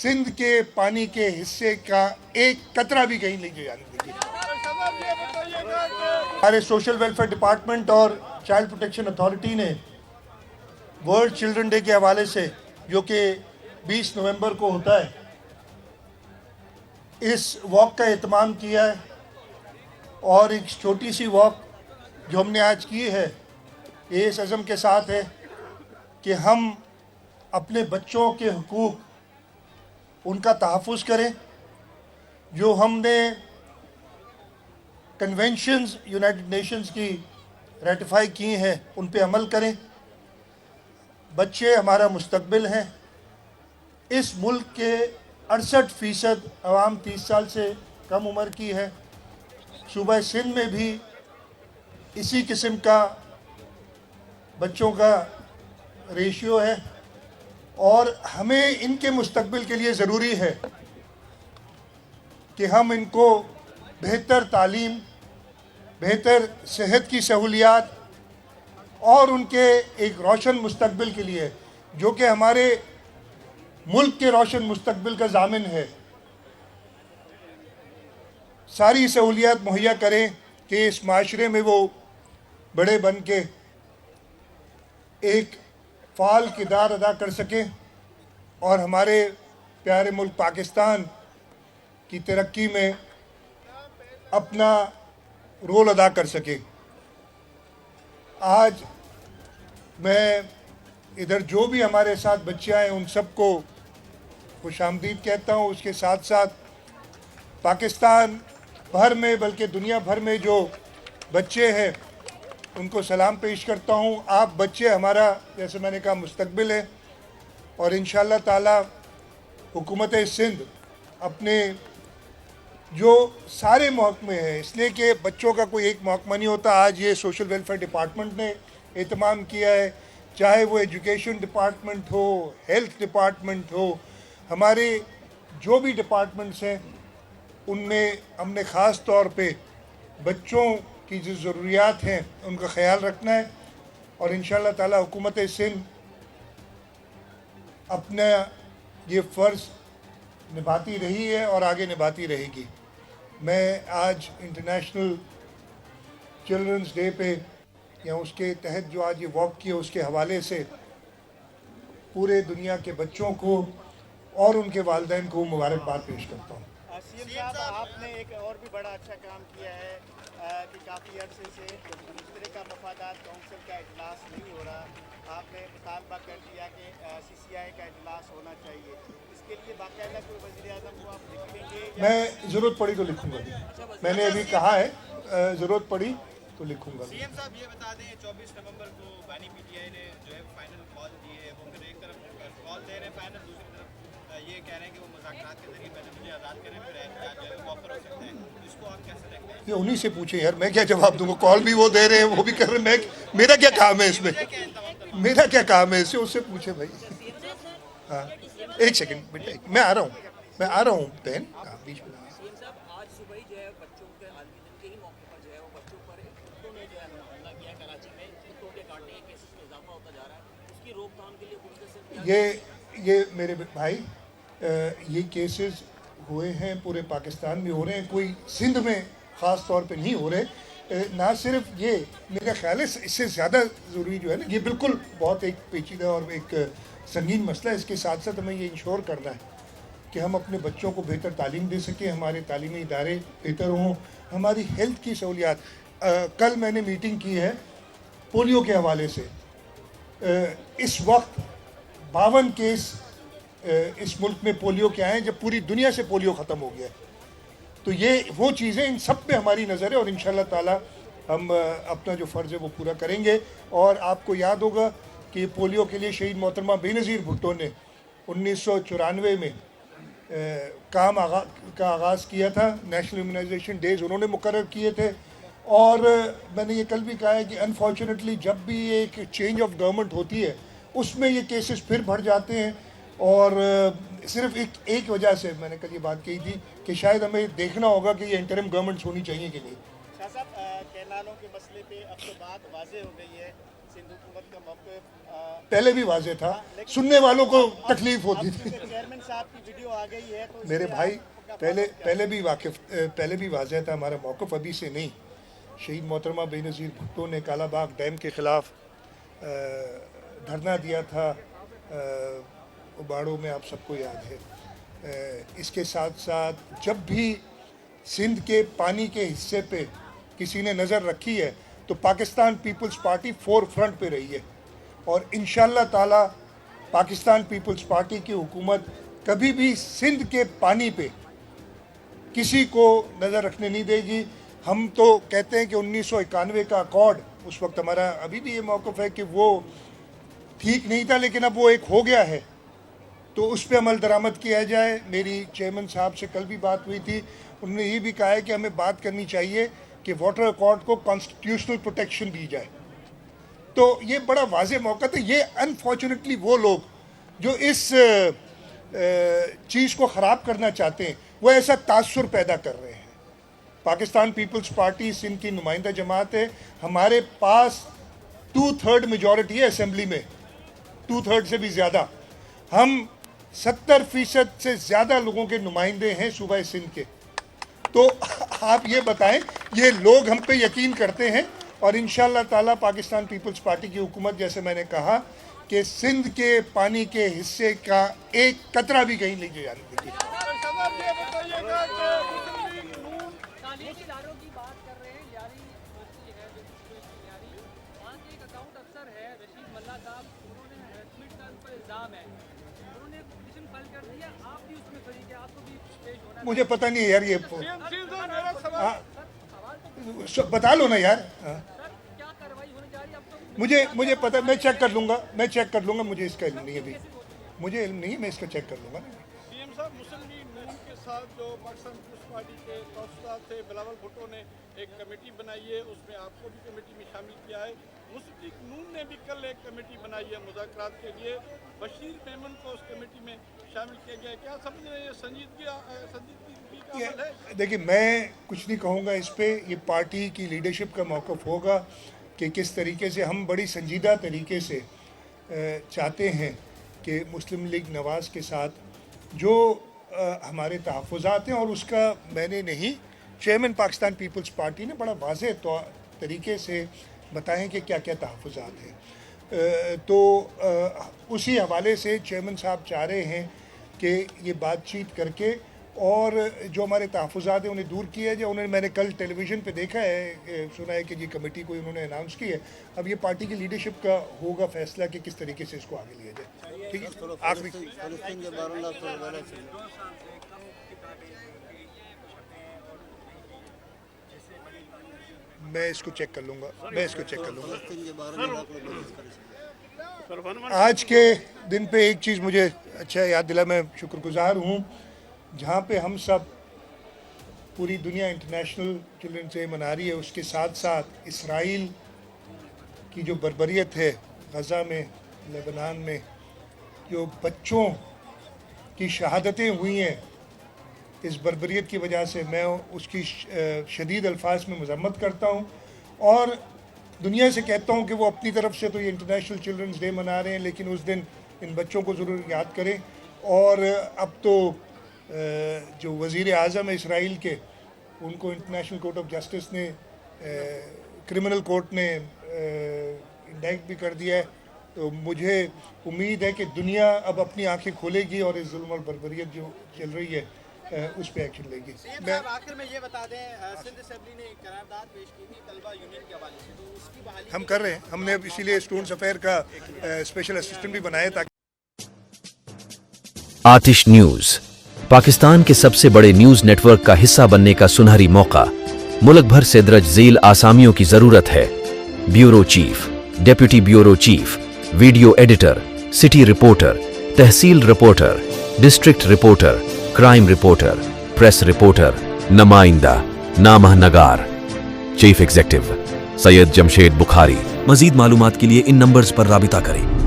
सिंध के पानी के हिस्से का एक कतरा भी कहीं नहीं जाने देंगे। हमारे सोशल वेलफेयर डिपार्टमेंट और चाइल्ड प्रोटेक्शन अथॉरिटी ने वर्ल्ड चिल्ड्रन डे के हवाले से, जो कि 20 नवंबर को होता है, इस वॉक का एहतमाम किया है। और एक छोटी सी वॉक जो हमने आज की है, ये इस अज़म के साथ है कि हम अपने बच्चों के हुकूक, उनका तहफ़्फ़ुज़ करें। जो हमने कन्वेंशंस यूनाइटेड नेशंस की रेटिफाई की हैं, उन पे अमल करें। बच्चे हमारा मुस्तकबिल हैं। इस मुल्क के 68% अवाम 30 साल से कम उम्र की है। सूबा सिंध में भी इसी किस्म का बच्चों का रेशियो है, और हमें इनके मुस्तकबिल के लिए ज़रूरी है कि हम इनको बेहतर तालीम, बेहतर सेहत की सहूलियात और उनके एक रोशन मुस्तकबिल के लिए, जो कि हमारे मुल्क के रोशन मुस्तकबिल का ज़ामिन है, सारी सहूलियात मुहैया करें कि इस माशरे में वो बड़े बन के एक फ़ाल किरदार अदा कर सकें और हमारे प्यारे मुल्क पाकिस्तान की तरक्की में अपना रोल अदा कर सकें। आज मैं इधर जो भी हमारे साथ बच्चे आए उन सबको खुशामदीद कहता हूँ। उसके साथ साथ पाकिस्तान भर में, बल्कि दुनिया भर में जो बच्चे हैं उनको सलाम पेश करता हूँ। आप बच्चे हमारा, जैसे मैंने कहा, मुस्तकबिल है, और इंशाअल्लाह ताला हुकूमत सिंध अपने जो सारे महकमे हैं, इसलिए कि बच्चों का कोई एक महकमा नहीं होता। आज ये सोशल वेलफेयर डिपार्टमेंट ने एहतमाम किया है, चाहे वो एजुकेशन डिपार्टमेंट हो, हेल्थ डिपार्टमेंट हो, हमारे जो भी डिपार्टमेंट्स हैं उनमें हमने ख़ास तौर पे बच्चों की जो ज़रूरियात हैं उनका ख्याल रखना है। और इंशाअल्लाह ताला हुकूमत सिंध अपना ये फ़र्ज़ निभाती रही है और आगे निभाती रहेगी। मैं आज इंटरनेशनल चिल्ड्रंस डे पे, या उसके तहत जो आज ये वॉक किया, उसके हवाले से पूरे दुनिया के बच्चों को और उनके वालिदैन को मुबारकबाद पेश करता हूँ। सीएम साहब, आपने एक और भी बड़ा अच्छा काम किया है कि काफ़ी अर्से से दूसरे का मफादात काउंसिल का इजलास नहीं हो रहा, आपने मुतालबा कर दिया कि CCI का इजलास होना चाहिए। इसके लिए बाकायदा कोई वज़ीर-ए-आज़म को आप लिखेंगे? मैं ज़रूरत पड़ी तो लिखूँगा। मैंने अभी कहा है, ज़रूरत पड़ी तो लिखूँगा। सीएम साहब, ये बता दें 24 नवंबर को बानी PTI ने जो है फाइनल कॉल दिए है, वो फिर एक तरफ कॉल दे रहे हैं फाइनल, दूसरी तरफ ये कह रहे हैं कि वो मुज़ाकरात के जरिए पहले मुझे आज़ाद करें, फिर एहतियात जो है वो ऑफर हो सकता है। इसको आप कैसे देखते हैं? ये उन्हीं से पूछे यार, मैं क्या जवाब दूंगा? कॉल भी वो दे रहे हैं, वो भी कर रहे हैं, मैं, मेरा क्या काम है इसमें? मेरा क्या काम है इससे? उससे पूछे भाई। हाँ, एक सेकंड बेटा, मैं आ रहा हूँ बहन, बीच में। सीएम साहब, आज सुबह ही जो है बच्चों के आलमी दिन के ही मौके पर जो है वो बच्चों पर कुत्तों ने जो है हमला किया। कराची में कुत्तों के काटने के केसेस में इजाफा होता जा रहा है, उसकी रोकथाम के लिए ये मेरे भाई, ये केसेस हुए हैं, पूरे पाकिस्तान में हो रहे हैं, कोई सिंध में ख़ास तौर पे नहीं हो रहे। ना सिर्फ ये, मेरा ख्याल है इससे ज़्यादा ज़रूरी जो है ना, ये बिल्कुल बहुत एक पेचीदा और एक संगीन मसला है। इसके साथ साथ हमें ये इंश्योर करना है कि हम अपने बच्चों को बेहतर तालीम दे सकें, हमारे तालीमी इदारे बेहतर हों, हमारी हेल्थ की सहूलियात। कल मैंने मीटिंग की है पोलियो के हवाले से। इस वक्त 52 केस इस मुल्क में पोलियो के आए हैं, जब पूरी दुनिया से पोलियो ख़त्म हो गया है। तो ये वो चीज़ें, इन सब पे हमारी नज़र है, और इंशाअल्लाह ताला हम अपना जो फ़र्ज़ है वो पूरा करेंगे। और आपको याद होगा कि पोलियो के लिए शहीद मोहतरमा बेनज़ीर भुट्टो ने 1994 में काम का आगाज़ किया था। नेशनल इम्यूनाइजेशन डेज़ उन्होंने मुकर्रर किए थे। और मैंने ये कल भी कहा है कि अनफॉर्चुनेटली जब भी एक चेंज ऑफ गवर्नमेंट होती है, उसमें ये केसेस फिर बढ़ जाते हैं। और सिर्फ एक वजह से मैंने कल ये बात कही थी कि शायद हमें देखना होगा कि ये इंटरिम गवर्नमेंट्स होनी चाहिए कि नहीं। शाह साहब, कैनालों के मसले पे अब तो बात वाज़ेह हो गई है। सिंध हुकूमत का मौक़िफ़ पहले भी वाज़ेह था, सुनने वालों को तकलीफ होती थी। चेयरमैन साहब की वीडियो आ गई है तो मेरे इसलिए भाई आपका पहले भी वाज़ेह था, हमारा मौक़िफ़ अभी से नहीं। शहीद मोहतरमा बेनज़ीर भुट्टो ने कालाबाग डैम के ख़िलाफ़ धरना दिया था उबाड़ों में, आप सबको याद है। इसके साथ साथ जब भी सिंध के पानी के हिस्से पे किसी ने नज़र रखी है तो पाकिस्तान पीपल्स पार्टी फोर फ्रंट पे रही है, और इंशाअल्लाह ताला पाकिस्तान पीपल्स पार्टी की हुकूमत कभी भी सिंध के पानी पे किसी को नज़र रखने नहीं देगी। हम तो कहते हैं कि 1991 का अकॉर्ड, उस वक्त हमारा अभी भी ये मौक़िफ़ है कि वो ठीक नहीं था, लेकिन अब वो एक हो गया है तो उस पर अमल दरामद किया जाए। मेरी चेयरमैन साहब से कल भी बात हुई थी, उन्होंने ये भी कहा है कि हमें बात करनी चाहिए कि वाटर अकॉर्ड को कॉन्स्टिट्यूशनल प्रोटेक्शन दी जाए। तो ये बड़ा वाज़े मौका था। ये अनफॉर्चुनेटली वो लोग जो इस चीज़ को ख़राब करना चाहते हैं वो ऐसा तासुर पैदा कर रहे हैं। पाकिस्तान पीपल्स पार्टी सिंध की नुमाइंदा जमात है, हमारे पास 2/3 मेजॉरिटी है असेंबली में, 2/3 से भी ज़्यादा। हम 70% से ज़्यादा लोगों के नुमाइंदे हैं सूबा सिंध के। तो आप ये बताएं, ये लोग हम पे यकीन करते हैं, और इंशाअल्लाह ताला पाकिस्तान पीपल्स पार्टी की हुकूमत, जैसे मैंने कहा कि सिंध के पानी के हिस्से का एक कतरा भी कहीं नहीं जाने देगी। इदारों की बात कर रहे हैं, यारी यूनिवर्सिटी है जो यारी, वहाँ के एक अकाउंट अफसर है रशीद मल्ला साहब, उन्होंने हैरेसमेंट का उन पर इल्ज़ाम है, उन्होंने पिटीशन फाइल कर दिया, आप भी उसमें शरीक है, आपको भी पेश होना है। मुझे पता नहीं है यार, ये बता लो ना यार। सर क्या कार्रवाई होने जा रही है अब तो? मुझे पता, मैं चेक कर लूँगा, मुझे इसका इल्म नहीं है अभी, मुझे इल्म नहीं है, मैं इसका चेक कर लूँगा। सीएम साहब, मुस्लिम लीग नून के साथ जो पाकिस्तान पीपल्स पार्टी के कौंसलर थे बिलावल भुट्टो ने एक कमेटी बनाई है, उसमें आपको भी कमेटी में शामिल किया है। मुस्लिम लीग नून ने भी कल एक कमेटी बनाई है मुज़ाकरात के लिए, बशीर मेमन को उस कमेटी में शामिल किया गया है। क्या समझ रहे हैं, संजीदगी का अमल है? देखिए, मैं कुछ नहीं कहूँगा इस पे, ये पार्टी की लीडरशिप का मौक़िफ़ होगा कि किस तरीके से हम बड़ी संजीदा तरीके से चाहते हैं कि मुस्लिम लीग नवाज़ के साथ जो हमारे तहफ़्फ़ुज़ात हैं, और उसका मैंने नहीं, चेयरमैन पाकिस्तान पीपल्स पार्टी ने बड़ा वाज़ेह तरीके से बताएं कि क्या क्या तहफ़्फ़ुज़ात हैं। तो उसी हवाले से चेयरमैन साहब चाह रहे हैं कि ये बातचीत करके और जो हमारे तहफ़्फ़ुज़ात हैं उन्हें दूर किया जाए। मैंने कल टेलीविज़न पे देखा है, सुना है कि ये कमेटी कोई उन्होंने अनाउंस की है। अब ये पार्टी की लीडरशिप का होगा फैसला कि किस तरीके से इसको आगे लिया जाए। ठीक है, आखिरी मैं इसको चेक कर लूँगा। आज के दिन पे एक चीज़ मुझे अच्छा याद दिला, मैं शुक्रगुजार हूँ, जहाँ पे हम सब, पूरी दुनिया इंटरनेशनल चिल्ड्रंस डे मना रही है, उसके साथ साथ इसराइल की जो बर्बरियत है गज़ा में, लेबनान में, जो बच्चों की शहादतें हुई हैं इस बर्बरियत की वजह से, मैं उसकी शदीद अल्फाज में मज़म्मत करता हूँ, और दुनिया से कहता हूँ कि वो अपनी तरफ से तो ये इंटरनेशनल चिल्ड्रंस डे मना रहे हैं, लेकिन उस दिन इन बच्चों को ज़रूर याद करें। और अब तो जो वज़ीर आज़म है इसराइल के, उनको इंटरनेशनल कोर्ट ऑफ जस्टिस ने, क्रिमिनल कोर्ट ने इंडाइट भी कर दिया है। तो मुझे उम्मीद है कि दुनिया अब अपनी आंखें खोलेगी और इस जुल्म और बर्बरियत जो चल रही है उस पर एक्शन लेगी। आखिर में ये बता दें, सिंध असेंबली ने करारदाद पेश की थी तलबा यूनियन के हवाले से, तो उसकी बहाली हम कर रहे हैं। हमने इसीलिए स्टूडेंट्स अफेयर का स्पेशल असिस्टेंट भी बनाया ताकि आतिश न्यूज पाकिस्तान के सबसे बड़े न्यूज नेटवर्क का हिस्सा बनने का सुनहरी मौका। मुल्क भर से दर्ज झेल आसामियों की जरूरत है। Bureau chief, deputy bureau chief, video editor, city reporter, tehsil reporter, district reporter, crime reporter, press reporter, नुमाइंदा, नामह नगार। Chief executive Syed Jamshed Bukhari. मजीद मालूमात के लिए इन नंबर्स पर राबिता करें।